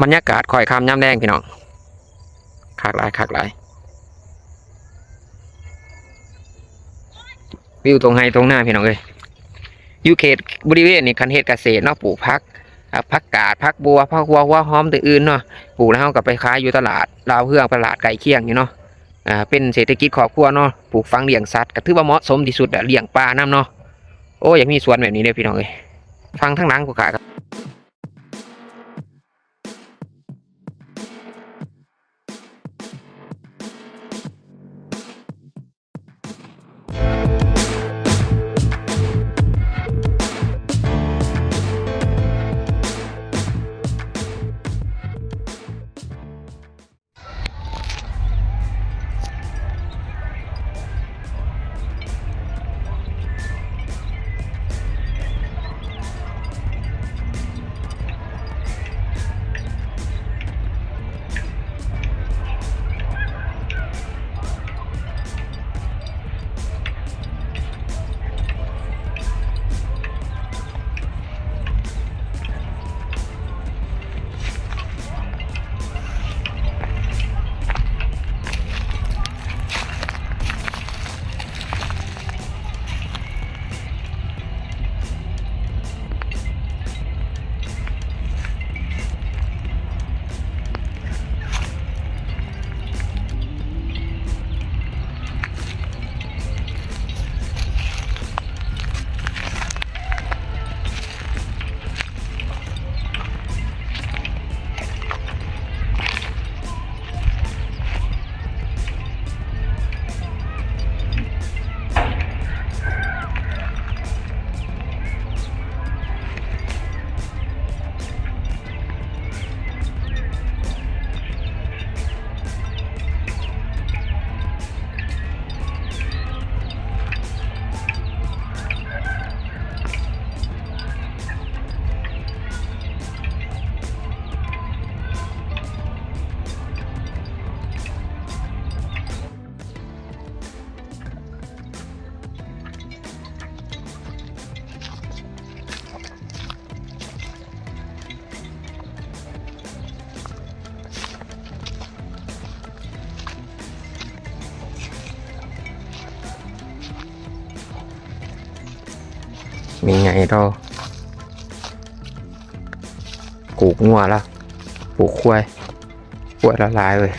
บรรยากาศค่อยค่ำย่ำแดงพี่น้องคักหลายคักหลายวิวตรงไฮตรงหน้าพี่น้องเลยอยู่เขตบริเวณนี้คันเฮ็ดเกษตรเนาะปลูกผักกาดผักบัวผักหัวหอมตัวอื่นเนาะปลูกแล้วเราก็ไปขายอยู่ตลาดลาวเฮืองตลาดไก่เคียงอยู่เนาะเป็นเศรษฐกิจครอบครัวเนาะปลูกฝังเลี้ยงสัตว์ก็ถือว่าเหมาะสมที่สุดอะเลี้ยงปลาน้ำเนาะโอ้อยากมีสวนแบบนี้เลยพี่น้องเลยฟังทั้งหลังกูกะมีไงเราปลูกงัวแล้วปลูกควายละลายเลย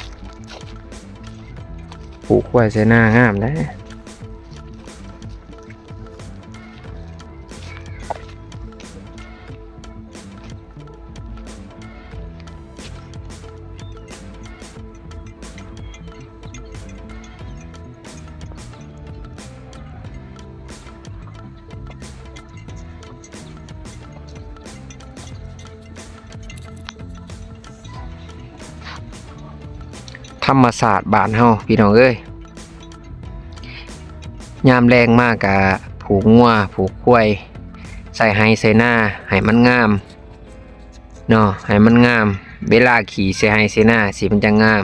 ปลูกควายใส่หน้างามนะธรรมศาสตร์บ้านเฮาพี่น้องเอ้ยยามแรงมากกะผูกงัวผูกควายใส่ให้ใส่หน้าให้มันงามเนาะให้มันงามเวลาขี่ใส่ให้ใส่หน้าสิมันจะงาม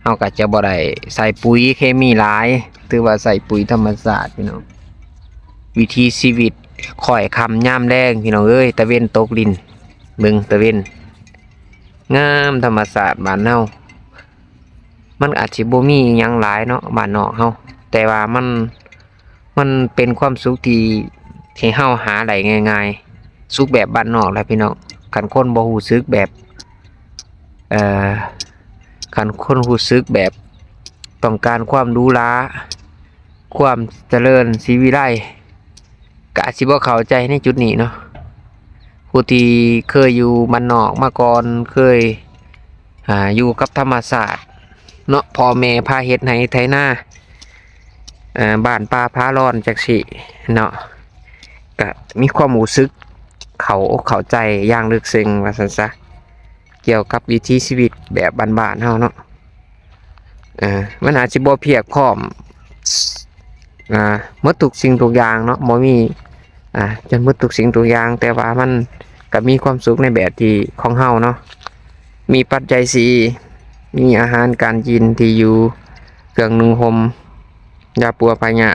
เฮาก็จะบ่ได้ใส่ปุ๋ยเคมีหลายถือว่าใส่ปุ๋ยธรรมศาสตร์พี่น้องวิถีชีวิตค่อยค่ำยามแรงพี่น้องเอ้ยตะเวนตกดินเบิ่งตะเวนงามธรรมศาสตร์บ้านเฮามันอาจสิบ่มีหยังหลายเนาะบ้านนอกเฮาแต่ว่ามันเป็นความสุขที่เฮาหาได้ง่ายๆสุขแบบบ้านนอกแหละพี่น้องคันคนบ่รู้สึกแบบเอ่อคันคนรู้สึกแบบต้องการความหรูหราความเจริญศรีวิไลก็อาจสิบ่เข้าใจในจุดนี้เนาะผู้ที่เคยอยู่บ้านนอกมาก่อนเคยอยู่กับธรรมศาสตร์เนาะพ่อแม่พาเฮ็ดให้ไถนาบ้านป่าพาร้อนจักสิเนาะก็มีความรู้สึกเข้าใจอย่างลึกซึ้งว่าซั่นซะเกี่ยวกับวิถีชีวิตแบบบ้านๆเฮาเนาะมันอาจสิบ่เพียบพร้อมหมดทุกสิ่งทุกอย่างเนาะบ่มีจนหมดทุกสิ่งทุกอย่างแต่ว่ามันก็มีความสุขในแบบที่ของเฮาเนาะมีปัจจัยสี่มีอาหารการกินที่อยู่เครื่องนุ่งห่มยาปัวพายา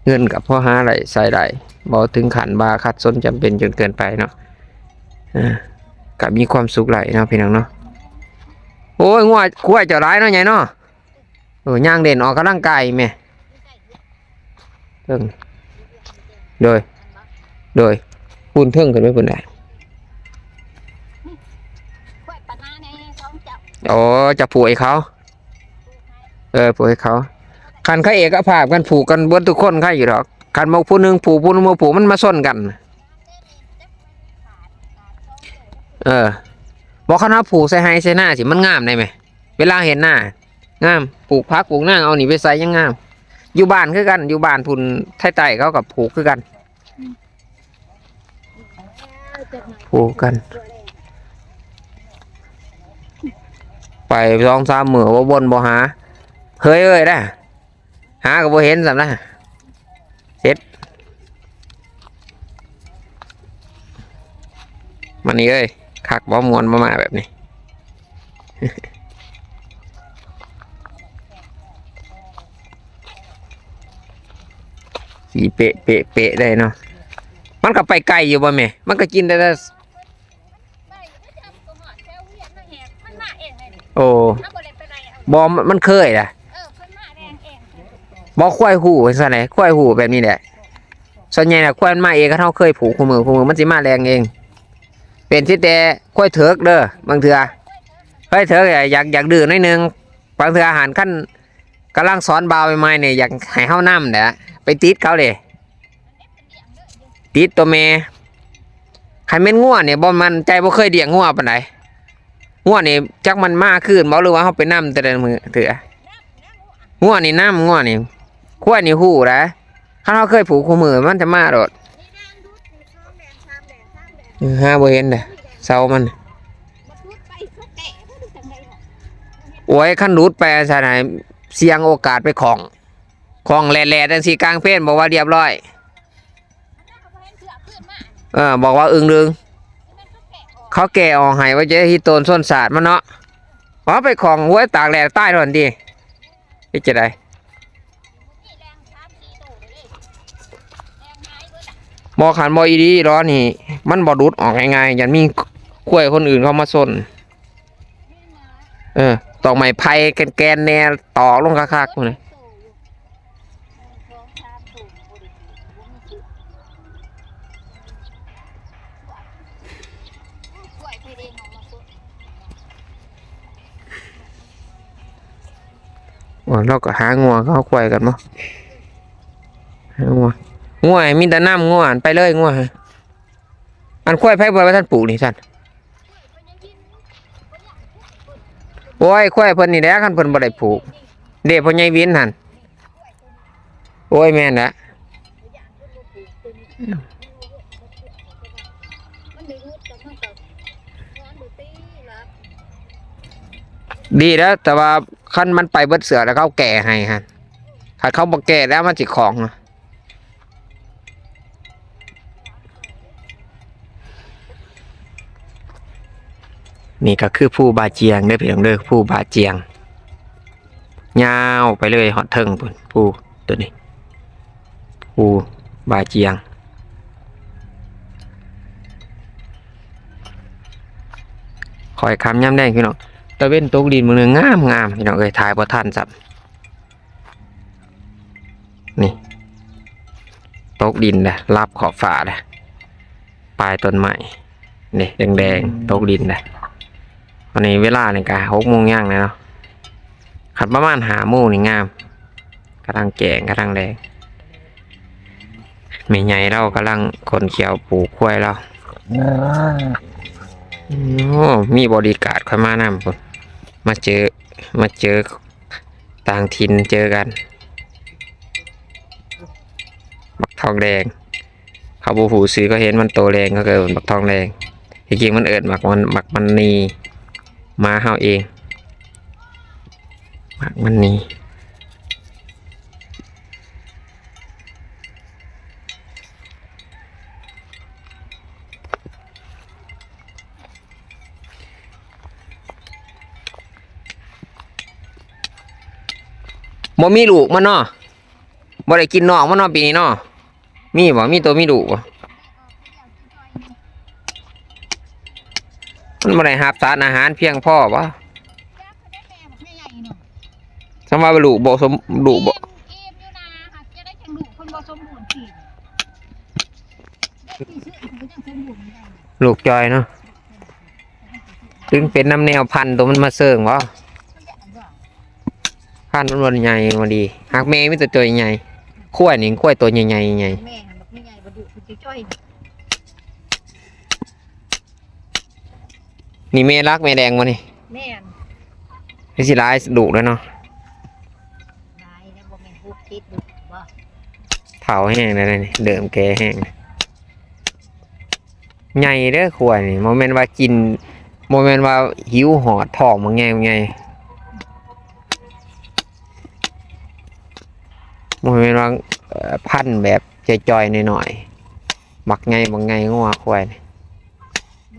เงินกับพ่อหาไหลใส่ไหลบ่ถึงขันบาขัดสนจำเป็นจนเกินไปเนาะ ก็มีความสุขหลายเนาะพี่น้องเนาะโอ้ยงัวควายเจ้าร้ายเนาะใหญ่เนาะย่างเด่นออกกำลังกายแม่เทิงโดยพูนเทิงขึ้นไปพูนได้โอ้จะผูกให้เขาผูกให้เขาคันเขาเอกภาพกันผูกกันเบิดทุกคนใครอยู่หรอกคันมาผู้หนึงผูกผู้หนึงมาผูกมันมาส้นกันบอกคณะผูกใส่ไฮใส่หน้าสิมันงามได้ไหมเวลาเห็นหน้างามปลูกพักปลูกหน้าเอาหนีไปใส่ยังงามอยู่บ้านคือกันอยู่บ้านพุ่นไทยๆเขากับผูกคือกันผูกกันไป2-3 มื้อบ่บนบ่หาเฮ้ยเอ้ยนะหาก็บ่เห็นสำนะเสร็จมันนี่เอ้ยคักบ่มวนมาแบบนี้ สีเปะได้เนาะมันก็ไปไกลอยู่บ่แม่มันก็กินได้แต่โอ้บ่มันเคยล่ะบ่ควายหูซะไหนควายหูแบบนี้แหละส่วนใหญ่น่ะควายมาเองก็เฮาเคยผูกคู่มือมันสิมาแรงเองเป็นที่แต่ควายเถิกเด้อบางเทื่อควายเถิกอยากดื้อหน่อยนึงบางเทื่ออาหารขั้นกำลังสอนบ่าวใหม่ๆนี่อยากให้เฮานำแหละไปติดเขาเลยติดตัวแม่ใครเม่นง่วเนี่ยบ่มันใจบ่เคยเลี้ยงง่วปานใดง่วนี่จักมันมากขึ้นบ่หรือว่าเฮาไปนำแต่ละมื้อเถื่อง่วนี่นำง่วนี่ควายนี่ฮู้นะถ้าเฮาเคยผูกคู่มือมันจะมาโดดหาบ่เห็นเด้อเซามันโอ้ยคันรูดไปซะไหนเสี่ยงโอกาสไปของแหล่ๆจังซี่กลางเพศบอกว่าเรียบร้อยบอกว่าอึ้งดึงเขาแก่ออกให้ว่าจะฮิโตนส้นศาสตร์มันเนาะว่าไปของหัวตากแดดใต้ทนดีนี่จะได้บอกขันบออีดีร้อนนี่มันบอดุดออกง่ายๆยันมีกล้วยคนอื่นเขามาส้นตอกไม้ไผ่แกนแน่ต่อลงคักๆเลยเราก็หางัวเขาควายกันมั้งหางัวมีแต่น้ำงัวไปเลยงัวอันควายไผ่บ่ว่าท่านปลูกนี่ท่านโอ้ยควายเพิ่นนี่แหละคันเพิ่นบ่ได้ปลูกเด็กพ่อใหญ่วินหั่นโอ้ยแม่นละดีแล้วแต่ว่าคันมันไปเบิดเสือแล้วเขาแก่ให้ฮะถ้าเขาบอกแก่แล้วมันจิของนี่ก็คือผู้บาเจียงได้เพียงเด้อผู้บาเจียงยาวไปเลยหอดเทิงปุ่นผู้ตัวนี้ผู้บาเจียงคอยคำย้ำแดงพี่น้องตะเว้นตกดินมือหนึ่งงามพี่น้องถ่ายบ่ทันสับนี่ตกดินนะรับขอบฝานะปลายต้นไม้นี่แดงตกดินนะวันนี้เวลาเนี่ยกะ6 โมงย่างเลยเนาะขัดประมาณ5 โมงนี่งามกำลังแก่งกำลังแดงไม่ใหญ่เรากำลังคนเขียวปลูกกล้วยเรามีบริการเข้ามานำมาเจอต่างถิ่นเจอกันบักทองแดงเขาบูหูซื้อก็เห็นมันโตแรงก็เกิดบักทองแดงจริงๆมันเอิดหมักมันนีมาเฮาเองหมักมันนีบ่มีลูกมันเนาะบ่ได้กินนอกมันเนาะปีนี้เนาะมีตัวมีลูกบ่ บ่ได้รับสารอาหารเพียงพอบ่ จักเขาได้แม่บอกแม่ใหญ่เนาะ สมว่าลูกบ่สมลูกบ่ เอ็มอยู่นาค่ะจะได้จังลูกคนบ่สมบูรณ์สิเด็กที่ซื้อเขาก็ยังสมบูรณ์ไม่ได้ ลูกจอยเนาะถึงเป็นน้ำแนวพันธุ์ตัวมันมาเสิร์งบ่ เขาอยากบอก พันธุ์มันบ่ใหญ่บ่ดีหากแม่มีแต่ตัวใหญ่ข้วยนี่ข้วยตัวใหญ่ๆใหญ่ แม่บอกไม่ใหญ่บ่ดุคือจ้อย นี่แม่รักแม่แดงบ่นี่ แม่น นี่สิหลายดุแล้วเนาะ ลายแล้วบ่แม่นฮุบติดดุบ่ เฒ่าแห้งแล้วนี่เดิมแก่แห้งใหญ่เด้อข้วยนี่บ่แม่นว่ากินบ่แม่นว่าหิวหอดท้องบ่ไงบ่ไงบ่แม่นว่าพันธุ์แบบจ่อยๆหน่อยๆบักไงบักไงงัวข้วยนี่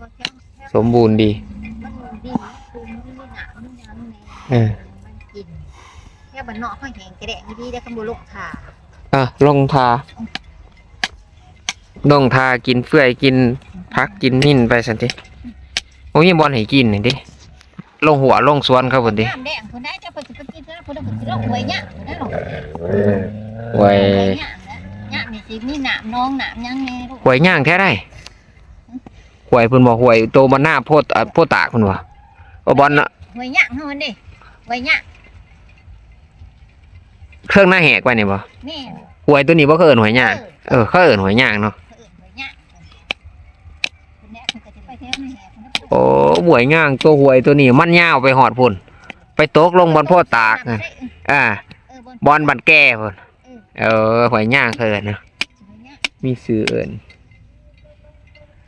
บ่แค่ สมบูรณ์ดี มันดีคือมันมีหนามมีหยังแน่ เออ มันกินแค่บ้านนอกเขาแห้งกระแดะดีได้คำบ่ลกขา ลงทากินเฟื่อยกินพักกินนิ่นไปสันติโอ้ยบอลให้กินนี่ดิลงหัวลงสวนครับพุ่นดิ น้ำแดงคนได้จะไปสิไปกินแล้วคนได้สิลงหวยเนี่ยคนได้หรอก หวย เนี่ยนี่สิมีหนามน้องหนามยังไงลูก หวยย่างแท้ได้หวยเพิ่นบอกหวยโตมันหน้าโพดโพดตากเพิ่นว่าบอลน่ะ หวยเนี่ยเฮามันดิหวยเนี่ย เครื่องหน้าแหกไว้นี่บ่ แม่ หวยตัวนี้บ่เคยเอิ้นหวยย่างเขาเอิ้นหวยย่างเนาะ หวยเนี่ยคนนี้คนก็จะไปแถวนี่แหละ โอ้หวยย่างตัวหวยตัวนี้มันยาวไปหอดพุ่นไปตกลงบนโพดตากน่ะบอลบันแก้พุ่นหวยย่างเคยเอิ้นเนาะมีชื่อเอิ้น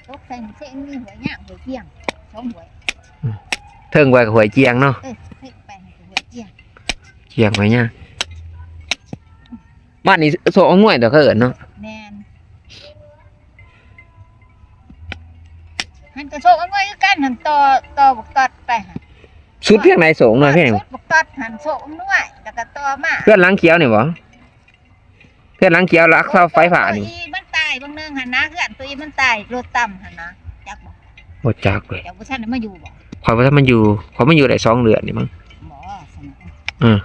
ตกใส่เส้นมีหวยเนี่ยหวยเกียงสองหวย เทิงไว้กับหวยเจียงเนาะ เฮ้ยไปหวยเกียง เจียงไว้เนี่ยบ้านนี้โซ่หน่วยเดี๋ยวเขาเอิ้นเนาะ แม่นหันกระโชกเอาไว้กันหันต่อบุกตัดไปหัน สุดเพียงไหนโสงหน่อยเพียง บุกตัดหันโชกด้วยแล้วก็ต่อมา เพื่อนหล้างเขียวนี่บ่เพื่อนหล้างเขียวรักเสาไฟฟ้านี่ มันตายบางนึงหันนะเพื่อนตัวอีมันตายรถต่ำหันนะจักบอก บ่จักเลย จักผู้ชายมาอยู่บอก ขอยว่าถ้ามันอยู่ได้2 เดือนนี่มั้ง หมอสนะ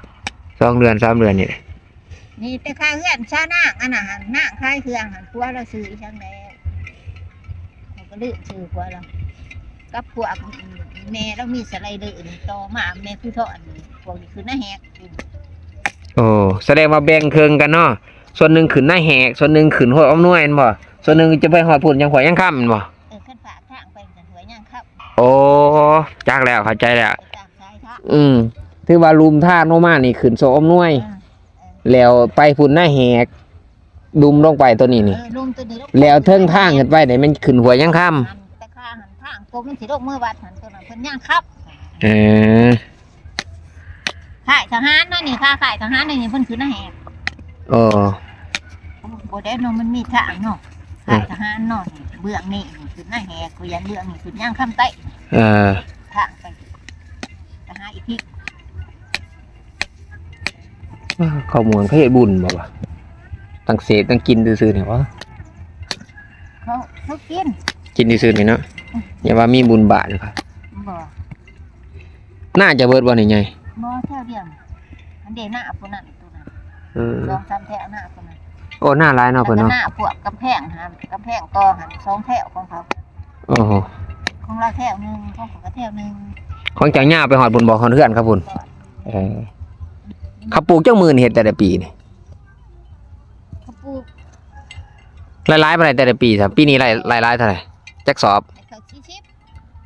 2 เดือน3 เดือนนี่แหละ นี่แต่ข้าเพื่อนชาหน้าอันน่ะหันหน้าคล้ายเครื่องหันพัวเราซื้ออีช่างแล้วเขาก็ลืมซื้อพัวเรากับพวกแม่เรามีสไลเดอร์นี่ต่อมาแม่ผู้ทอดนี่พวกนี้คือหน้าแหก โอ้แสดงว่าแบ่งครึ่งกันเนาะส่วนหนึงขึ้นหน้าแหกส่วนหนึงขึ้นหัวอ้อมหน่วยแม่นบ่ส่วนหนึงจะไปหอดพุ่นยังหัวยังค่ำแม่นบ่ ขั้นฝากทางไปกันหัวย่างครับ โอ้จักแล้วเข้าใจแล้ว ไปจากซ้ายทะ ถือว่าลุมท่าโนมานี่ขึ้นโซอ้อมหน่วย แล้วไปพุ่นหน้าแหกดุมลงไปตัวนี้นี่ ลงตัวนี้ แล้วเทิงทางขึ้นไปได้มันขึ้นหัวยังค่ำ แต่ข้าหันทางตัวมันสิลงเมื่อวัดหันตัวนั้นเพิ่นย่างครับ เออ ข่ายทหารนั่นนี่ค่าข่ายทหารนี่เพิ่นคือหน้าแหก โอ้ บ่ได้เนาะมันมีทางเนาะข่ายทหารเนาะเบื้องนี่คือหน้าแหกกูยันเบื้องนี่คือย่างคำใต้ เออ ทางไปทหารอีกที ข้าวหมวนเขาเฮ็ดบุญบ่วะตั้งเศษตั้งกินซื่อๆนี่วะ เขากิน กินซื่อๆนี่เนาะอย่าว่ามีบุญบาทนะครับ บ่ น่าจะเบิดบ่นี่ไง บ่แถวเดียวมันเดหน้าพุ่นนั่นตัวนั้น เออ ลองทำแถวหน้าพุ่นนั่น โอ้หน้าร้ายเนาะเพิ่น แล้วก็ เนาะ หน้าพวกกำแพงหันกำแพงต่อหันสองแถวของเขา โอ้โห ของเราแถวหนึงของเขาก็แถวหนึง ของจังหญ้าไปฮอดบุญบ่ฮอดเฮือนครับพุ่นเออเขาปลูกจังมื้อนี่เฮ็ดแต่ละปีนี่ เขาปลูก หลายๆปานใดแต่ละปีครับปีนี้หลายๆเท่าไหร่จักสอบ ให้เขาชี้ชิบ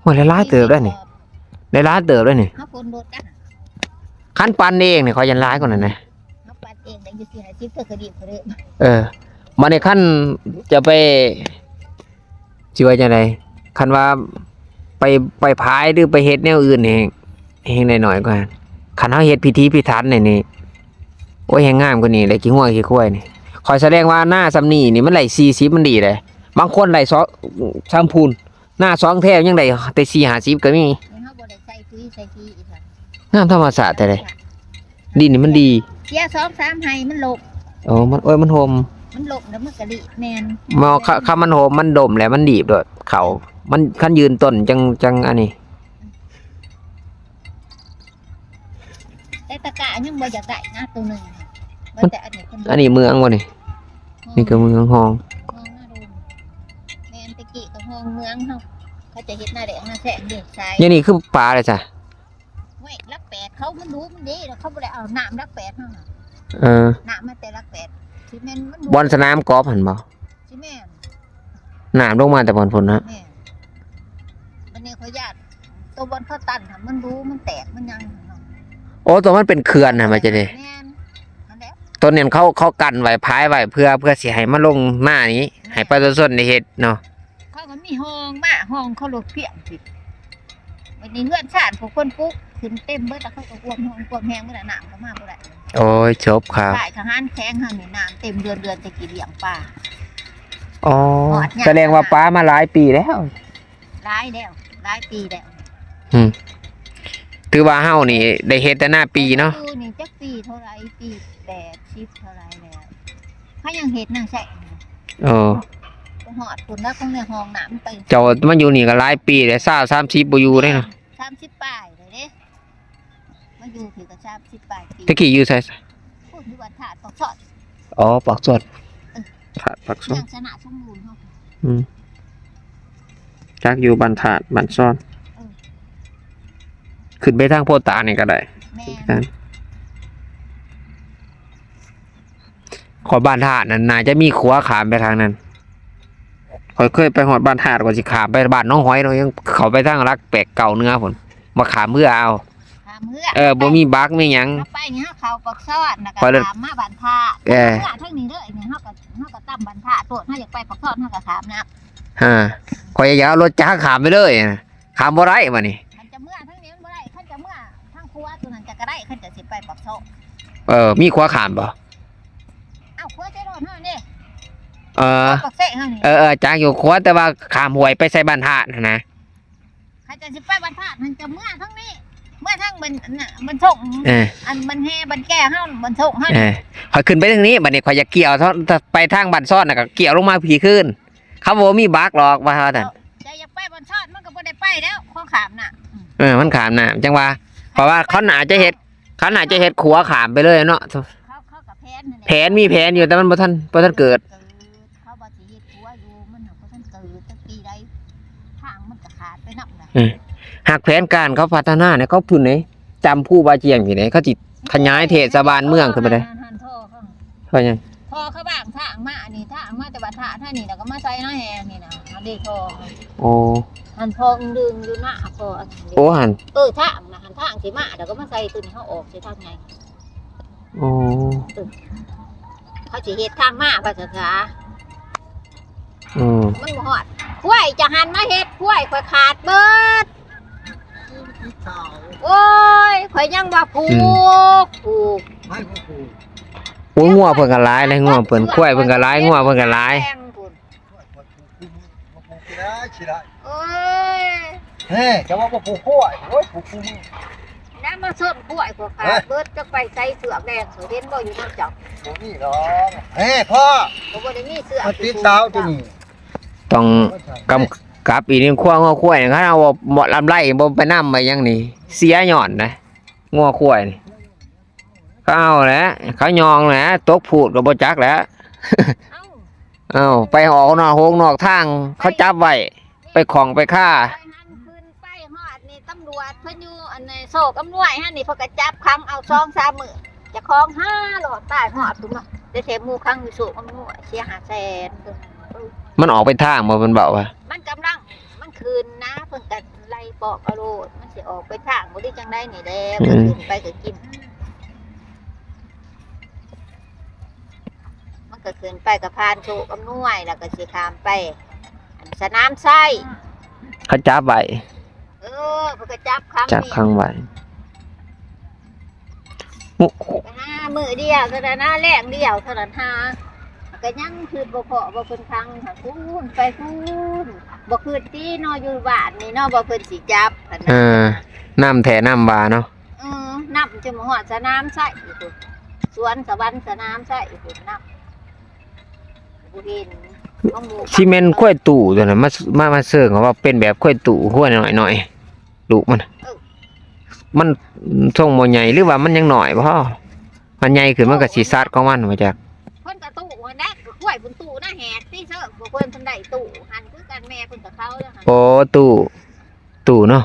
โอ้ยหลายๆเติบได้นี่หลายๆเติบได้นี่ เขาคนรถกัน คันปันเองนี่ขอยันหลายกว่านั้นนะ เขาปัดเองได้อยู่ที่ไหนชิบเพื่อกระดิ่งเขาเลย มาในขั้นจะไปชื่อว่าจังไดคันว่าไปพายหรือไปเฮ็ดแนวอื่นนี่แฮงได้น้อยกว่าคันเฮาเฮ็ดพิธีพิถันนี่โอ้ยแฮงงามกว่านี้เลยขี้หัวขี้ควายนี่ขอยแสดงว่าหน้าซำนี้นี่มันไหล40มันดีเลยบางคนไหล2 3พูนหน้า2แถวยังได้แต่4 50ก็มี นี่เขาบ่ได้ใส่ปุ๋ยใส่ขี้อีกค่ะ งามธรรมชาติแต่เลยดินนี่มันดี เสีย2-3ให้มันหลบ มันโฮม มันหลบแล้วมันกระดิ่งแมน คำมันโฮมมันดมแล้วมันดีบด้วยเขามันคันยืนต้นจังอันนี้ ตะกะยังบ่อยากได้นะตัวหนึงบ่แต่อันนี้เพิ่น อันนี้เมืองวะนี่นี่ก็เมืองห้อง ห้องหน้าโดมแม่นตะกี้ก็ห้องเมืองเฮาเขาจะเฮ็ดหน้าแดงหน้าแสงเดือดใส อย่างนี้คือปลาเลยจ้ะ เว้ยรักแปดเขามันรู้มันดีแล้วเขาบ่ได้เอาน้ำรักแปดเฮาน่ะ เออ น้ำมาแต่รักแปดสิแม่นมัน บอลสนามกอล์ฟหันบ่ สิแม่น น้ำลงมาแต่บอลฝนนะ แม่นบัดนี้เขาญาติตัวบอลเขาตันค่ะมันรู้มันแตกมันยังเนาะ โอ้ตัวมันเป็นเขื่อนนะมันจะได้ แม่นนั่นแหละ ต้นเนี่ยเขากันไว้พายไว้เพื่อสิให้มันลงหน้านี้ให้ประชาชนได้เฮ็ดเนาะ เขาก็มีห้องมาห้องเขาลดเพียงสิวันนี้เฮือนชาติพวกคนปุ๊กขึ้นเต็มเบิดแล้วเขาก็อ้วมห้องอ้วมแห้งบ่ได้น้ำก็มาบ่ได้ โอ้ยจบครับ ฝ่ายทหารแข้งเฮานี่น้ำเต็มเดือนจะกี่เลี้ยงปลา อ๋อ หอดเนี่ย แสดงว่าป้ามาหลายปีแล้ว หลายแล้วหลายปีแล้ว ถือว่าเฮานี่ได้เฮ็ดแต่หน้าปีเนาะ ดูนี่จักปีเท่าไหรปี80เท่าไหรแล้วเขายังเฮ็ดนั่งใส่ เออ ก็หอดพุ่นแล้วคงในห้องน้ำไป เจ้ามันอยู่นี่ก็หลายปีแล้ว20-30บ่อยู่ได้เนาะ 30ปลายเลยเด้มาอยู่ถือก็30ปลายปี ตะกี้อยู่ไส พูดที่ว่าถาดตอกสอด อ๋อปากสดถาดปากสด ยังชนะสมบูรณ์เฮา จักอยู่บ้านถาดบ้านซ่อน ขึ้นไปทางโพตานี่ก็ได้ แม่น ขอบ้านถาดนั่นน่าจะมีขัวขามไปทางนั้นข่อยเคยไปฮอดบ้านถาดก่อนสิขามไปบ้านน้องหอยเนาะยังเข้าไปทางรักแปลกเก่าเนื้อพุ่นมาขามเพื่อเอา ถามเฮือ บ่มีบักมีหยัง ถ้าไปนี่เฮาเข้าปักซอดแล้วก็ ไปเลย ถามมาบ้านท่า แก เฮือทั้งนี้เด้อนี่เฮาก็ตั้มบ้านท่าโตดเฮาอยากไปปักซอดเฮาก็ถามนะ ฮะข่อยอยากเอารถจักรขามไปเลยขามบ่ได้มานี่ คันจะเมื่อทั้งนี้มันบ่ได้คันจะเมื่อทั้งครัวตัวนั้นจะก็ได้คันจะสิไปปักซอด มีขัวขามบ่ เอ้าครัวใจโดนเฮานี่ เออ ปักเสะเฮานี่ จักอยู่ขัวแต่ว่าขามห้วยไปใส่บ้านถาดนะ คันจะสิไปบ้านท่ามันจะเมื่อทั้งนี้เมื่อทั้งมันน่ะมันส่ง เออ อันมันแห่บันแก่เฮามันส่งเฮา ข่อยขึ้นไปทางนี้บัดนี้ข่อยอยากเกี่ยวถ้าไปทางบ้านซ่อนน่ะก็เกี่ยวลงมาผีขึ้นเขาบอกว่ามีบักหรอกว่าซั่น จะอยากไปบ้านซอดมันก็บ่ได้ไปแล้วข้อขามน่ะ มันขามน้ำจังว่าเพราะว่าเขาน่าจะเฮ็ดขัวขามไปเลยเนาะ เขากับแพนนั่นแหละ แผนมีแผนอยู่แต่มันบ่ทันเกิด เขาบ่สิเฮ็ดครัวอยู่มันน่ะบ่ทันเกิดจักปีใดทางมันก็ขาดไปนำน่ะ หากแผนการเขาพัฒนาเนี่ยเขาพุ่นไหนจำผู้บาเจียงที่ไหนเขาจิขยายเทศบาลเมืองขึ้นไปได้ หันท่อเขา เพราะหยัง ท่อเขาบ้างทางมาอันนี้ทางมาแต่ว่าท่านี่แล้วก็มาใส่น้าแฮนี่น่ะอันนี้ท่อ โอ้ หันท่อดึงอยู่หน้าท่ออันนี้ โอ้หัน ทางน่ะหันทางสิมาแล้วก็มาใส่ตัวนี้เฮาออกสิทางไง โอ้ เขาสิเฮ็ดทางมาว่าซั่นซะ อืม มันบ่ฮอดกล้วยจะหันมาเฮ็ดกล้วยข่อยขาดเบิดโอ้ยข่อยยังว่าปลูก โอ้งัวเพิ่นก็หลายเลยงัวเพิ่นควายเพิ่นก็หลายงัวเพิ่นก็หลาย แพงพุ่นโอ้ย เฮ้จะว่าผูกกล้วยโอ้ยผูกคู่มือ น้ำมาส้นกล้วยข่อยขาดเบิดจะไปใส่เสือกแดงเห็นบ่อยู่นอกจับ บ่มีหรอกเฮ้พ่อ ก็บ่ได้มีเสือก มาติดสาวตัวนี้ ต้องกำกับอีนี่ขั้วงัวควายเขาเอาหมดลำไรบ่ไปนำไปยังนี่เสียหย่อนนะงัวควายนี่เขาเอาแหละเขายองแหละตกพูดก็บ่จักแหล้ว เอ้า ไปออกนอกโฮงนอกทางเขาจับไว้ไปของไปฆ่า ไปหันขึ้นไปฮอดนี่ตำรวจเพิ่นอยู่อันนี้โศกอำนวยหั่นนี่เพิ่นก็จับขังเอา2-3มื้อเจะคอง5หลอดตายฮอดพุ่นเนาะได้แถมหมู่ขังอยู่โศกอำนวยเสีย500,000 มันออกไปทางบ่มันเบาว่ะ มันกำลังมันคืนนะเพิ่นก็ไล่ปอกเอาโลดมันสิออกไปทางบ่ได้จังได๋นี่แหละเพิ่นขึ้นไปก็กินมันก็ขึ้นไปก็ผ่านโศกอำนวยแล้วก็สิข้ามไปอันสนามไส้ เขาจับไว้ เเพิ่นก็จับขัง จับ นี่ ข้างไว้ ไปหามื้อเดียวเท่านั้นนะแรงเดียวเท่านั้นหาก็ยังคือบ่พอบ่เพิ่นขังค่ะคูณไปคูณบ่คือตีเนาะอยู่บ้านนี่เนาะบ่เพิ่นสิจับหั่น เอ น่ะ อน้ำแถน้ำบาเนาะ นับจะมาหอดสนามใส่อีกพุ่นสวนสวรรค์สนามใส่อีกพุ่นนับบุรินเอาหมู ซีเมนต์ข้อยตู่ตัวนั้นมาเสิร์งเขาว่าเป็นแบบข้อยตู่ข้อยหน่อยดุมัน มันทรงบ่ใหญ่หรือว่ามันยังน้อยบ่มันใหญ่ขึ้นมันก็สิซัดของมันมาจาก เพิ่นก็ตู้มันได้ก็กล้วยบนตู้น่ะแหกที่เสิร์ฟบ่เพิ่นเพิ่นได้ตู้หันคือกันแม่เพิ่นกับเขาเด้อหั่น โอ้ตู้เนาะ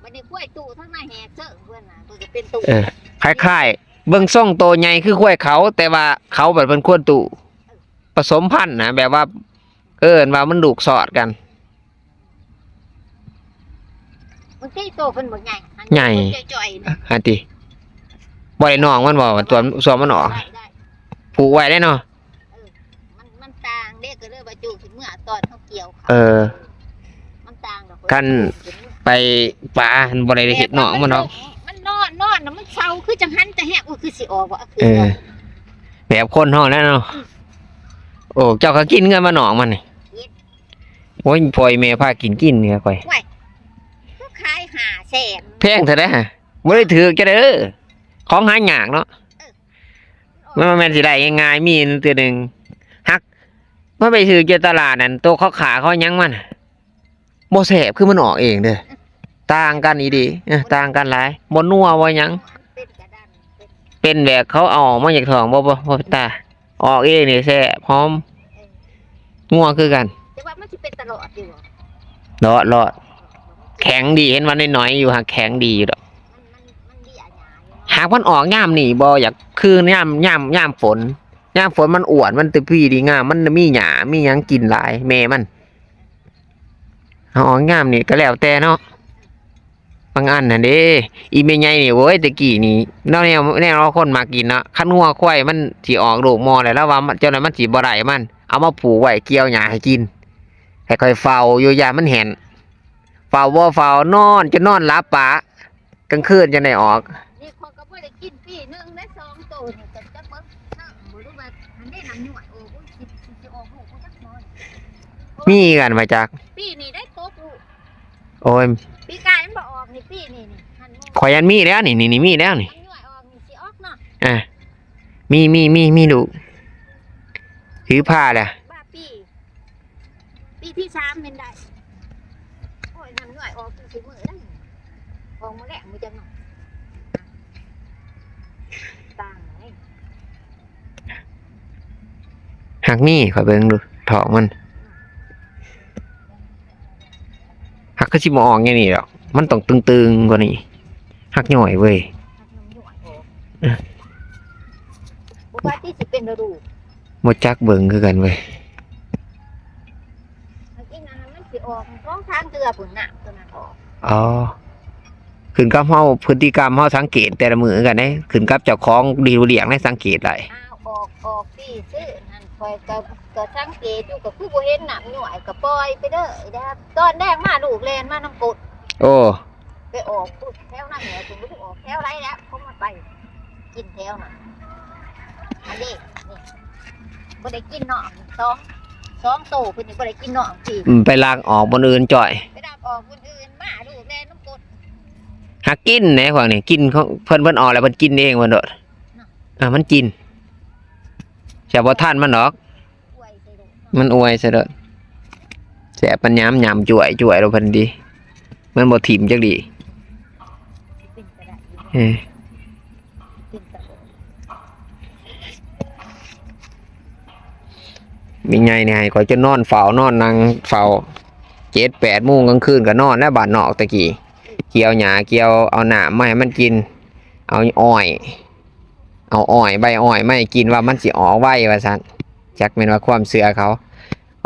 บัดนี้กล้วยตู้ทั้งน่ะแหกเสิร์ฟเพิ่นน่ะเพิ่นก็เป็นตู้ คล้ายๆเบิ่งทรงโตใหญ่คือกล้วยเขา แต่ว่าเขาแบบเป็นขั้วตู้ผสมพันธุ์นะแบบว่าเอิ้นว่ามันลูกสอดกัน บางทีโตเพิ่นบ่ใหญ่หัน ใหญ่ เพิ่นจ่อยๆนะ ฮะติบ่ได้น้องมันบ่ว่าตัวส่วนมันออก ได้ ผูกไว้ได้เนาะ มันต่างเด็กก็เลยว่าจูขึ้นเมื่อตอนเขาเกี่ยวเขา เออ มันต่างดอก กัน ไปป่าหันบ่ได้เฮ็ดน้องมันเนาะ มันนอนน่ะมันเศร้าคือจังหันจะแหกว่าคือสิออกว่าคือ เออ แบบคนเฮาแล้วเนาะโอ้เจ้าก็กินเงินมาน้องมันนี่โอ้ยพ่อยแม่พากินเนี่ยข่อย ก็ขาย500,000 แพงเท่าใดฮะบ่ได้ถือจะเด้อของหายากเนาะมันบ่แม่นสิได้ง่ายๆมีเทื่อหนึงฮักมันไปซื้ออยู่ตลาดนั่นโตเขาขาเขาหยังมันบ่แซ่บคือมันออกเองเด้อต่างกันอีดีต่างกันหลายบ่นัวบ่หยัง เป็นกระดานเป็น เป็นแบบเขาเอาออกมาจากท้องบ่ตาออกเองนี่แซ่บหอมงัวคือกัน แต่ว่ามันสิเป็นตลอดอยู่รอดแข็งดีเห็นว่าน้อยๆอยู่หากแข็งดีอยู่ดอก มันดีอ่ะหยาอยู่ หากมันออกยามนี่บ่อยากคือยามฝนมันอ้วนมันตะพี่ดีงามมันมีหญ้ามีหยังกินหลายแม่มันเอาออกยามนี่ก็แล้วแต่เนาะบางอันน่ะเด้อีแม่ใหญ่นี่โว้ยตะกี้นี่แนวคนมากินเนาะคันงัวควายมันสิออกลูกมอแล้วว่ามันเจ้านั้นมันสิบ่ได้มันเอามาผูกไว้เกี่ยวหญ้าให้กินให้ค่อยเฝ้าอยู่ยามมันแห้งเฝ้าบ่เฝ้านอนจะนอนหลับปะกลางคืนจะได้ออก นี่คนก็บ่ได้กินปีหนึงได้2ตัวนี่ก็จักเบิ่งเนาะบ่รู้ว่าอันนี้น้ำหน่วยโอ้ยสิออกลูกบ่จักน้อย มีกันมาจาก ปีนี้ได้ตกลูก โอ้ย ปีกายมันบ่ออกนี่ปีนี่หัน ข่อยยันมีแล้วนี่มีแล้วนี่ น้ำหน่วยออกนี่สิออกเนาะ อ่ะมีดูถือผ้าแหละ บ้าปีที่3เป็นได้โอ้ยน้ำหน่วยออกสิมื้อได้ออกมาแลกมื้อจังหน่อยต่างไหน หักมีข่อยเบิ่งดูถอกมันหักก็สิบ่ออกอย่างนี้ดอกมันต้องตึงๆกว่านี้หักย่อยเว้ย ว่าที่สิเป็นฤดู บ่จักเบิ่งคือกันเว้ย อีกนั้นมันสิออก2ทางเตือพุ่นน่ะตัวนั้นออก อ๋อขึ้นกับเฮาพฤติกรรมเฮาสังเกตแต่ละมื้อกันเด้ขึ้นกับเจ้าของดีรู้เลี้ยงได้สังเกตได้ อ้าวออกปีซื้อนั่นคอยก็สังเกตอยู่ก็คือบ่เห็นน้ำหน่วยก็ปล่อยไปเด้อนะครับตอนแรกมาลูกแลนมาน้ำกด โอ้ ไปออกพูดแถวนั้นแหละถึงบ่ได้ออกแถวไรแล้วเขามาไปกินแถวน่ะอันนี้นี่บ่ได้กินเนาะสองโตเพิ่นนี่บ่ได้กินเนาะพี่ ไปลากออกบนอื่นจ่อย ไปดักออกคนอื่นมาลูกแลนน้ำกด หักกินแหน่พวกนี้กินเขาเพิ่นออกแล้วเพิ่นกินเองเพิ่นโดดมันกินจะบ่ทันมันดอก อวยใส่ลูก มันอวยซะเด้อแสบปัญญามยำจ่วยเราเพิ่นดีมันบ่ถิ่มจักดี เป็นก็ได้ เออ เป็นก็ได้ มีไงเนี่ยให้ข่อยจะนอนเฝ้านอนนั่งเฝ้า7-8 โมงกลางคืนก็นอนแล้วบ้านนอกตะกี้เกี่ยวหญ้าเกี่ยวเอาน้ำมาให้มันกิน เอาอ้อยใบอ้อยมาให้กินว่ามันสิออกไว้ว่าซั่นจักแม่นว่าความเชื่อเขา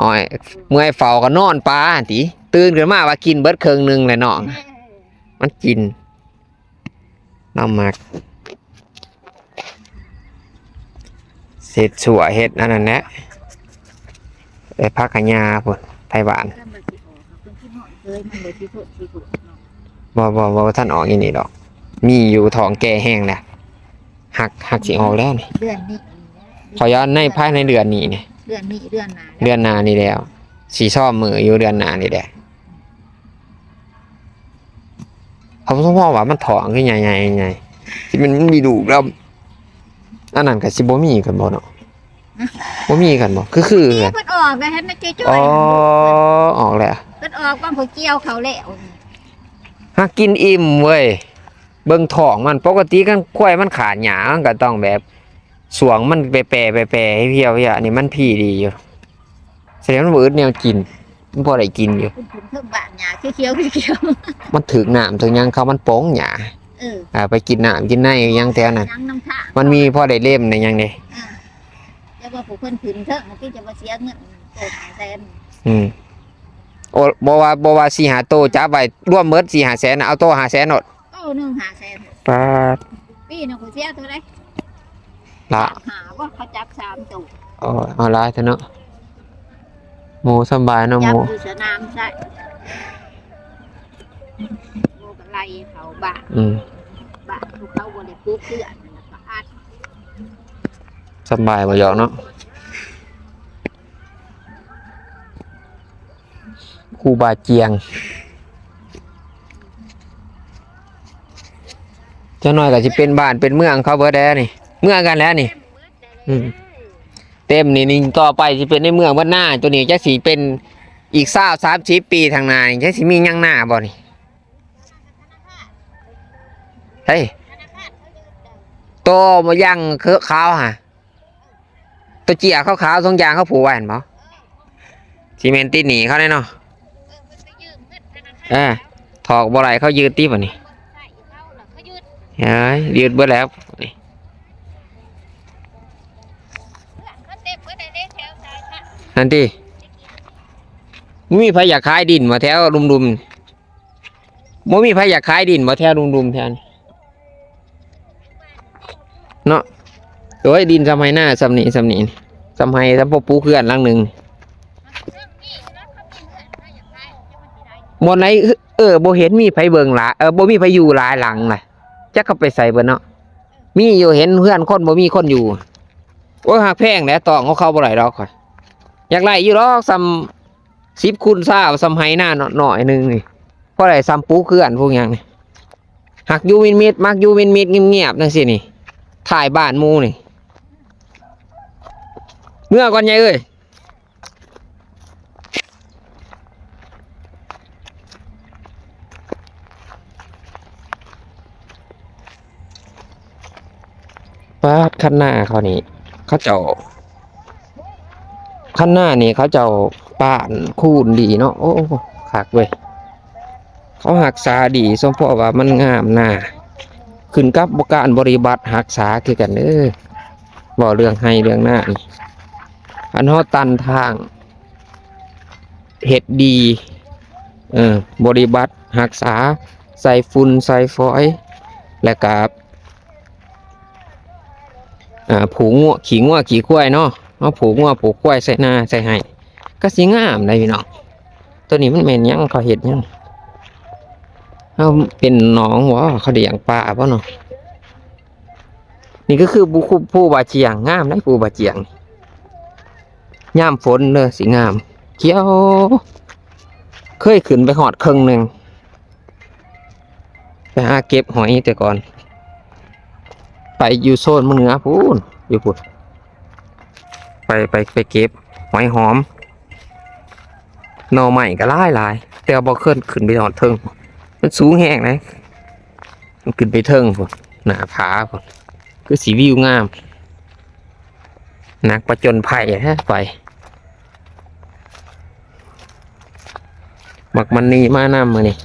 อ้อยเมื่อยเฝ้าก็นอนปลาติตื่นขึ้นมาว่ากินเบิดครึ่งหนึงเลยน้องมันกินน้ำหมักเสร็จสัวเฮ็ดอันนั้นแหละไปพักกะยาพุ่นไทยบ้าน ถ้ามันสิออกครับเพิ่นคิดหน่อยเลยมันเลยสิโทษสิโทษเนาะ บ่ท่านออกอีนี่ดอก มีอยู่ท้องแก่แห้งแหละหักสิออกแล้วนี่ เดือนนี้ ขอย้อนในภายในเดือนนี้นี่ เดือนนี้เดือนหน้า เดือนหน้านี่แล้วสิซ่อมมืออยู่เดือนหน้านี่แหละเขาต้องว่าว่ามันท้องคือใหญ่ๆสิมันมีลูกแล้วอันนั้นก็สิบ่มีกันบ่เนาะบ่มีกันบ่คือ เพิ่ กัน นออกนะฮะมันจ้อย อ๋อออกแล้ว เพิ่นออกว่าเขาเกี่ยวเขาแล้ว หักกินอิ่มเว้ย เบิ่งท้องมันปกติกันควายมันขาดหญ้ามันก็ต้องแบบสวงมันแปรๆให้เพียวๆอันนี้มันพี่ดีอยู่แสดงว่ามันบ่อึดแนวกินมันพอได้กินอยู่ คุณถึงเครื่องบ้านหญ้าเขียวๆ มันถึกน้ำถึงหยังเขามันโป้งหญ้า ไปกินน้ำกินในหยังแถวนั้น ยังน้ำท่า มันมีพอได้เล่มในหยังนี่ แล้วว่าผู้คนขึ้นเถอะมันที่จะมาเสียเงินโอ้แสน โอ้บ่ว่า4-5โตจับไว้รวมหมด4-5แสนน่ะเอาโต5แสนโนด โอ้หนึ่งหาแสน ปาด ปีนึงกูเสียเท่าไร ละ หาว่าเขาจับ3ตัว เอาหลายเถอะเนาะหมูสำบายเนาะห จับ มู อยู่สนามใช่โมกับไล่เขาบ้าพวกเขาบริปุ๊บเพื่อนก็อัด สำบายบ่หยอกเนาะครูบาเจียงเจ้าน้อยก็สิเป็นบ้านเป็นเมืองเขาเบิดแล้วนี่เมืองกันแล้วนี่ เต็มนี่ต่อไปสิเป็นในเมืองบ้านหน้าตัวนี้จะสิเป็นอีก20-30 ปีทางหน้านี่จะสิมีหยังหน้าบ่นี่เฮ้ยโตมายังขาวฮะตัวเจียขาวๆทรงยางเขาผูกไว้เห็นบ่ซีเมนต์ติดหนีเขาแน่เนาะถอกบ่ไหลเขายืดติบ่นี่เฮ้ยยืดเบิดแล้วนี่นั่นติมีไผอยากขายดินมาแถวรุมบ่มีไผอยากขายดินมาแถวรุมแถวนี้เนาะโอ้ยดินสมัยหน้าสำนีสมัยพวกปูเขื่อนหลังหนึ่งหมดไหนบ่เห็นมีไผเบิ่งหลายบ่มีไผอยู่หลายหลังน่ะจักเขาไปใส่เบิ่นเนาะมีอยู่เห็นเพื่อนคนบ่มีคนอยู่โอ้ยหักแพงแหละตองเขาบ่ไหลดอกข่อยอยากไล่อยู่ดอกซ้ำ10 คูณ 20ซ้ำไห้หน้าหน่อยนึงนี่เพราะได้ซ้ำปูเขื่อนพวกหยังนี่หักอยู่มิดมักอยู่มิดเงียบๆจังซี่นี่ถ่ายบ้านหมู่นี่เมื่อก่อนใหญ่เอ้ยปาดคันหน้าเขานี่เขาเจ้าคันหน้านี่เขาเจ้าป้านคูนดีเนาะโอ้คักเว้ยเขารักษาดีสมเพราะว่ามันงามหน้าขึ้นกับการบริบัติรักษาคือกันเด้อบ่เรื่องให้เรื่องหน้านี่อันเฮาตันทางเฮ็ดดีบริบัติรักษาใส่ฝุ่นใส่ฝอยและก็ผูงัวขี่ควายเนาะเอาผูงัวผูควายใส่หน้าใส่ให้ก็สิงามได้พี่น้องตัวนี้มันแม่นหยังเขาเฮ็ดหยังเอาเป็นหนองวะเขาเลี้ยงปลาบ่เนาะนี่ก็คือผู้บาเจียงงามได้ผู้บาเจียงยามฝนเด้อสิงามเขียวเคยขึ้นไปหอดครึ่งหนึ่งไปหาเก็บหอยแต่ก่อนไปอยู่โซนเมืองเหนือพูนอยู่พูดไปเก็บหอยหอมหน่อใหม่ก็หลายแต่บ่เคยขึ้นไปหอดเทิงมันสูงแห้งเลยมันขึ้นไปเทิงพูนหน้าผาพูนคือสีวิวงามนักประจนภัยฮะไปมักมันนี่มานำมานี่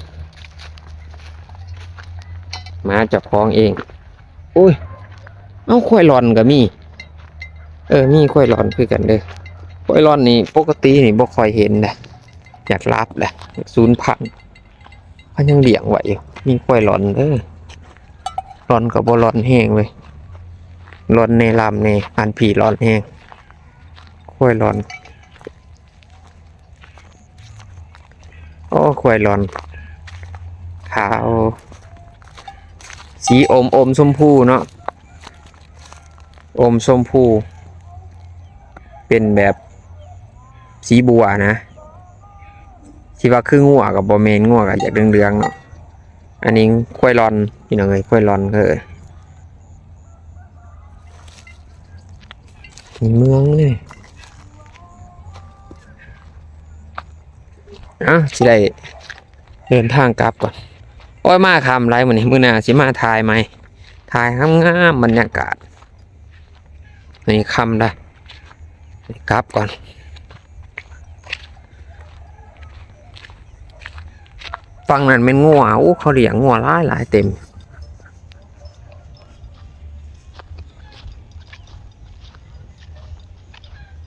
มาจับคล้องเองอุ้ยเอาควายหลอนก็มีมีควายหลอนคือกันเด้อควายหลอนนี่ปกตินี่บ่ค่อยเห็นนะอยากรับแหละ0,000เขายังเลี้ยงไว้อยู่มีควายหลอนเด้อหลอนกับบ่หลอนแห้งเว้ยหลอนในลำในอันผีหลอนแห้งควายหลอนโอ้ควายหลอนขาวสีอมชมพูเนาะอมชมพูเป็นแบบสีบัวนะที่ว่าคืองัวกับบอเมนงัวกับจากเรืองๆเนาะอันนี้ควายหลอนพี่น้องเอ้ยควายหลอนนี่เมืองเลยสิได้เดินทางกลับก่อน อ้ยมาคำไรมื้อนี้มื้อหน้าสิมาถ่ายไหมถ่ายงามๆบรรยากาศนี่คำได้กลับก่อนฟังนั้นเป็นงัวโอ้เขาเลี้ยงงัวหลายเต็ม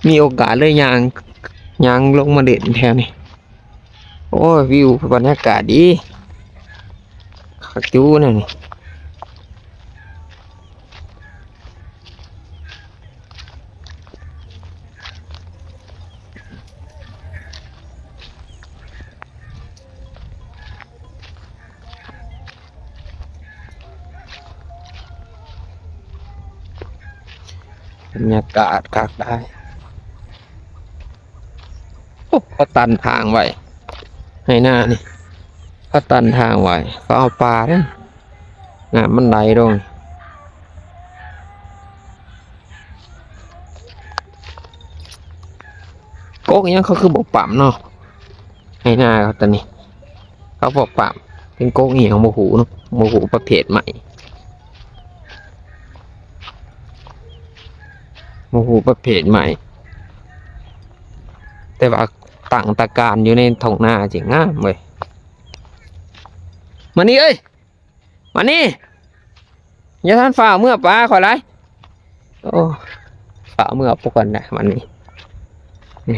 มีโอกาสเลยยางลงมาเด่นแถวนี้โอ้ยวิวบรรยากาศดีขักจูนั่นนี่บรรยากาศคักได้โอ้เขาตันทางไว้ให้หน้านี่เขาตันทางไว้เขาเอาปลาเนี่ยงานมันไหลลงโก๊กยังเขาคือบอกปั๊มเนาะให้หน้าเขาตอนนี้เขาบอกปั๊มเป็นโก๊กเหี่ยวโมหูเนาะโมหูประเภทใหม่โมหูประเภทใหม่แต่ว่าต่างตะการอยู่ในท้องนาจริงงามเลยมานี่เอ้ยมานี่อย่าท่านฝ่าเมื่อปลาขอไรโอ้ฝ่าเมื่อปกันนะมันนี่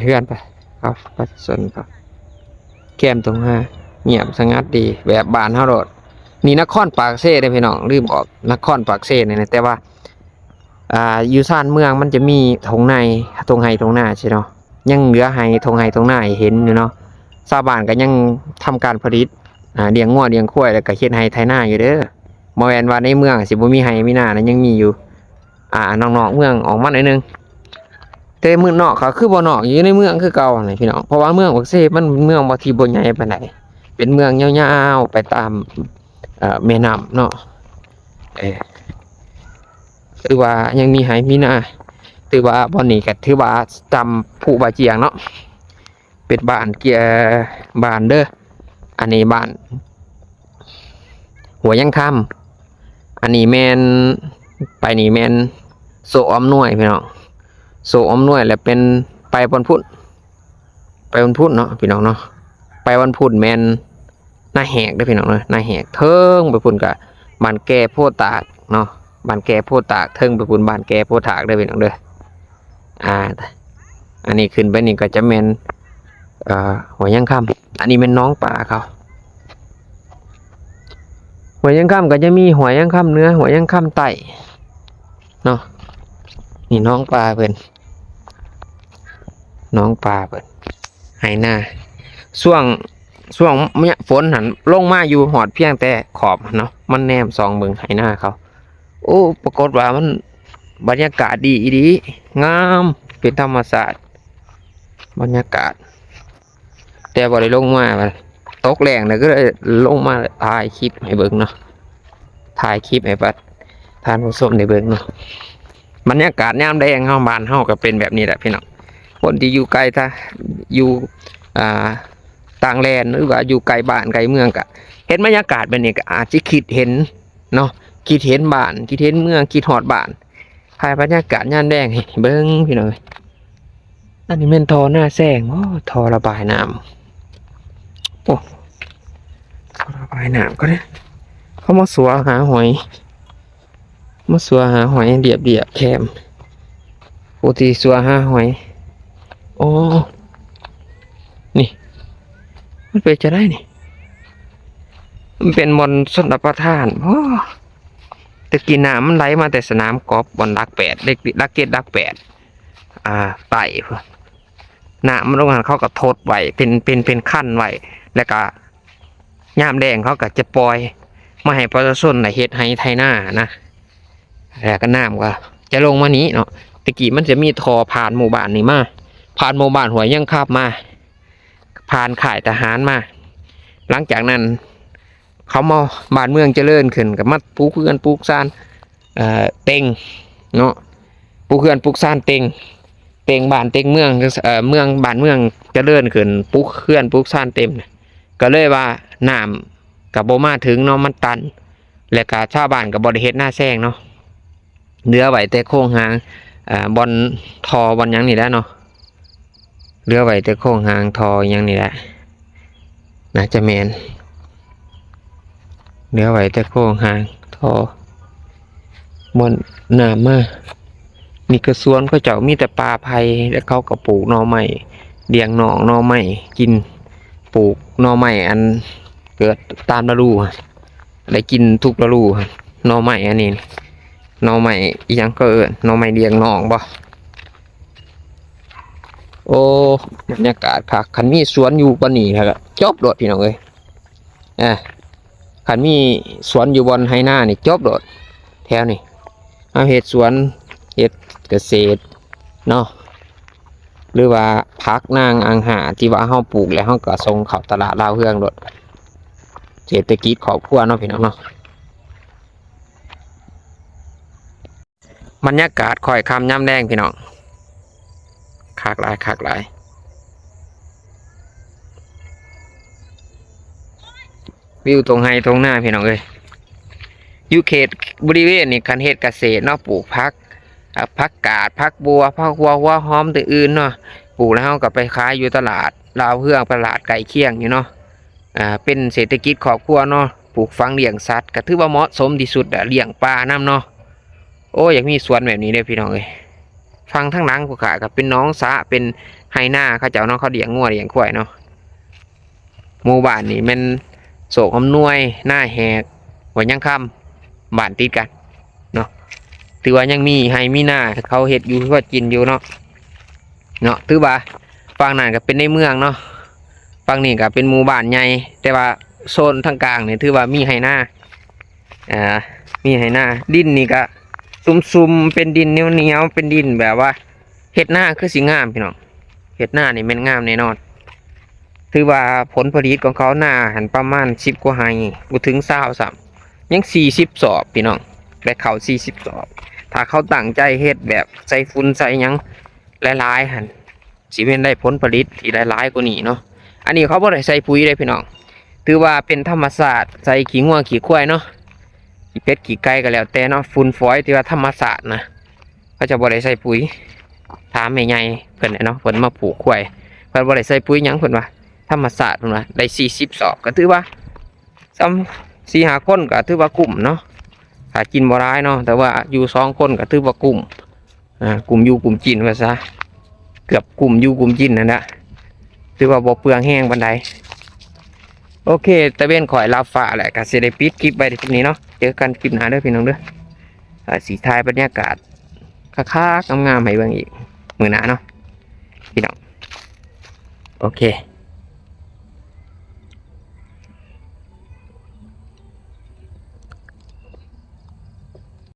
เพื่อนไปครับปัดสนครับแก้มตรงห้าเงียบสงัดดีแบบบานเท่าโดดนี่นครปากเซ่ได้พี่น้องลืมบอกนครปากเซ่เนี่ยนะแต่ว่าอยู่ซ่านเมืองมันจะมีทงในทงไฮทงหน้าใช่เนาะยังเหลือไฮทงไฮทงหน้าเห็นอยู่เนาะชาวบ้านก็ยังทำการผลิตเลี้ยงงัวเลี้ยงควายแล้วก็เฮ็ดไฮไทยหน้าอยู่เด้อบ่แม่นว่าในเมืองสิบ่มีไฮมีหน้านะยังมีอยู่น้องๆเมืองออกมาหน่อยนึงแต่เมืองนอกเขาคือบ่นอกอยู่ในเมืองคือเก่านี่พี่น้องเพราะว่าเมืองบักเซ่มันเมืองบ่ที่บ่ใหญ่ปานใดเป็นเมืองยาวๆไปตามแม่น้ำเนาะถือว่ายังมีไฮมีหน้าถือว่าบ่นี้ก็ถือว่าจำผู้บาเจียงเนาะเป็นบ้านเกียบ้านเด้ออันนี้บ้านหัวยังคำอันนี้แมนไปนี่แมนโซอมหน่วยพี่น้องโซอมหน่วยแล้วเป็นไปวันพุธเนาะพี่น้องเนาะไปวันพุธแมนหน้าแหกได้พี่น้องเนาะหน้าแหกเทิงไปพุ่นกับบ้านแก่โพตากเนาะบ้านแก่โพตากเทิงไปพุ่นบ้านแก่โพตากได้พี่น้องเด้ออันนี้ขึ้นไปนี่ก็จะแมนหัวยังคำอันนี้เป็นน้องป่าเขาหัวยังคำก็จะมีหัวยังคำเนื้อหัวยังคำไตเนาะนี่น้องปลาเพิ่นให้หน้าช่วงเนี่ยฝนหันลงมาอยู่หอดเพียงแต่ขอบเนาะมันแนม2เบิ่งให้หน้าเขาโอ้ปรากฏว่ามันบรรยากาศดีงามเป็นธรรมศาสตร์บรรยากาศแต่บ่ได้ลงมาตกแรงเลยก็เลยลงมาถ่ายคลิปให้เบิ่งเนาะถ่ายคลิปให้ท่านผู้ชมได้เบิ่งเนาะบรรยากาศยามแดงเฮาบ้านเฮาก็เป็นแบบนี้แหละพี่น้องคนที่อยู่ไกลถ้าอยู่ต่างแดนหรือว่าอยู่ไกลบ้านไกลเมืองก็เห็นบรรยากาศแบบนี้ก็อาจจะคิดเห็นเนาะคิดเห็นบ้านคิดเห็นเมืองคิดฮอดบ้านถ่ายบรรยากาศยามแดงให้เบิ่งพี่น้องอันนี้เป็นท่อหน้าแซงโอ้ท่อระบายน้ำโอ้ท่อระบายน้ำก็ได้เขามาสัวหาหอยเดียบแคมปกติสัวหาหอยโอ้นี่มันเป็นจะได้นี่มันเป็นบอลสนประทานโอ้ตะกี้น้ำมันไหลมาแต่สนามกอล์ฟบอลดัก8เล็กดักเก็ตดัก8ไต่น้ำมันลงมาเขาก็ทดไว้เป็นขั้นไว้แล้วก็ยามแดงเขาก็จะปล่อยมาให้ประชาชนในเฮ็ดให้ไทยหน้านะแล้วก็น้ำก็จะลงมานี้เนาะตะกี้มันจะมีท่อผ่านหมู่บ้านนี่มาผ่านหมู่บ้านหัวยังคาบมาผ่านข่ายทหารมาหลังจากนั้นเขามาบ้านเมืองเจริญขึ้นกับมาปลูกเขื่อนปลูกซ่านเต็งเนาะปลูกเขื่อนปลูกซ่านเต็งบ้านเต็งเมืองเมืองบ้านเมืองเจริญขึ้นปลูกเขื่อนปลูกซ่านเต็มก็เลยว่าน้ กับโบมาถึงเนาะมันตันและกาชาวบ้านกับบริเฮ็ดหน้าแซงเนาะเรือไหวแต่โค้งหางบอลทอบอลยังนี่แหละเนาะเรือไหวแต่โค้งหางทอยังนี่แหละน่าจะแมนเรือไหวแต่โค้งหางทอบอลหนามากนี่กระสวนก็เจ้ามีแต่ปลาไผ่แล้วเขาก็ปลูกหน่อไม้เลี้ยงหน่อไม้กินปลูกหน่อไม้อันเกิดตามฤดูได้กินทุกฤดูหน่อไม้อันนี้หน่อไม้อีหยังก็หน่อไม้เลี้ยงหนองบ่โอ้บรรยากาศค่ะคันมีสวนอยู่ปานนี้ครับจบโดดพี่น้องเอ้ยคันมีสวนอยู่บนไหหน้านี่จบโดดแถวนี่เอาเฮ็ดสวนเฮ็ดเกษตรเนาะหรือว่าพักนางอังหาที่ว่าเฮาปลูกแล้วเฮาก็ส่งเข้าตลาดลาวเฮืองโดดเศรษฐกิจครอบครัวเนาะพี่น้องเนาะบรรยากาศค่อยค่ำย่ำแดงพี่น้องคักหลายวิวตรงไฮตรงหน้าพี่น้องเอ้ยอยู่เขตบริเวณนี่คันเฮ็ดเกษตรเนาะปลูกผักกาดผักบัวผักหัวหอมตัวอื่นเนาะปลูกแล้วก็ไปขายอยู่ตลาดลาวเฮืองตลาดไก่เคียงอยู่เนาะเป็นเศรษฐกิจครอบครัวเนาะปลูกฝังเลี้ยงสัตว์ก็ถือว่าเหมาะสมที่สุดเลี้ยงปลาน้ำเนาะโอ้อยากมีสวนแบบนี้เด้อพี่น้องเอ้ยฟังทั้งหลังผู้ขาก็เป็นน้องสะเป็นไฮหน้าเขาเจ้าเนาะเขาเลี้ยงงัวเลี้ยงควายเนาะหมู่บ้านนี่มันโศกอำนวยหน้าแหกหัวยังคำบ้านติดกันเนาะถือว่ายังมีไฮมีหน้าเขาเห็ดอยู่ก็กินอยู่เนาะถือว่าฝั่งนั้นก็เป็นในเมืองเนาะฝั่งนี้ก็เป็นหมู่บ้านใหญ่แต่ว่าโซนทางกลางเนี่ยถือว่ามีไฮหน้ามีไฮหน้าดินนี่ก็ซุ่มเป็นดินเหนียวเป็นดินแบบว่าเห็ดหน้าคือสีงามพี่น้องเห็ดหน้านี่เป็นงามแน่นอนถือว่าผลผลิตของเขาหน้าหันประมาณ10 กว่าไฮกูถึง23ยัง40 สอบพี่น้องได้เขา40 สอบถ้าเขาตั้งใจเฮ็ดแบบใส่ฝุ่นใส่ยังหลายๆหันสิเป็นได้ผลผลิตที่หลายๆกว่านี้เนาะอันนี้เขาบ่ได้ใส่ปุ๋ยเลยพี่น้องถือว่าเป็นธรรมชาติใส่ขี้งัวขี้ควายเนาะขี้เป็ดขี้ไก่ก็แล้วแต่เนาะฝุ่นฝอยที่ว่าธรรมชาตินะเขาจะบ่ได้ใส่ปุ๋ยถามแม่ใหญ่เพิ่นเนาะเพิ่นมาปลูกควายเพิ่นบ่ได้ใส่ปุ๋ยหยังเพิ่นว่าธรรมชาติเพิ่นว่าได้40 สอบก็ถือว่าซ้ำ4-5 คนก็ถือว่ากลุ่มเนาะถ้ากินบ่ร้ายเนาะแต่ว่าอยู่2 คนก็ถือว่ากลุ่มกลุ่มอยู่กลุ่มกินว่าซะเกือบกลุ่มอยู่กลุ่มกินนั่นแหละถือว่าบ่เปลืองแห้งปานใดโอเคตะเวนข่อยลาฟ้าแหละก็สิได้ปิดคลิปไว้ที่นี้เนาะเจอกันคลิปหน้าเด้อพี่น้องเด้อสีท้ายบรรยากาศคักๆงามๆให้เบิ่งอีกมื้อหน้าเนาะพี่น้องโอเค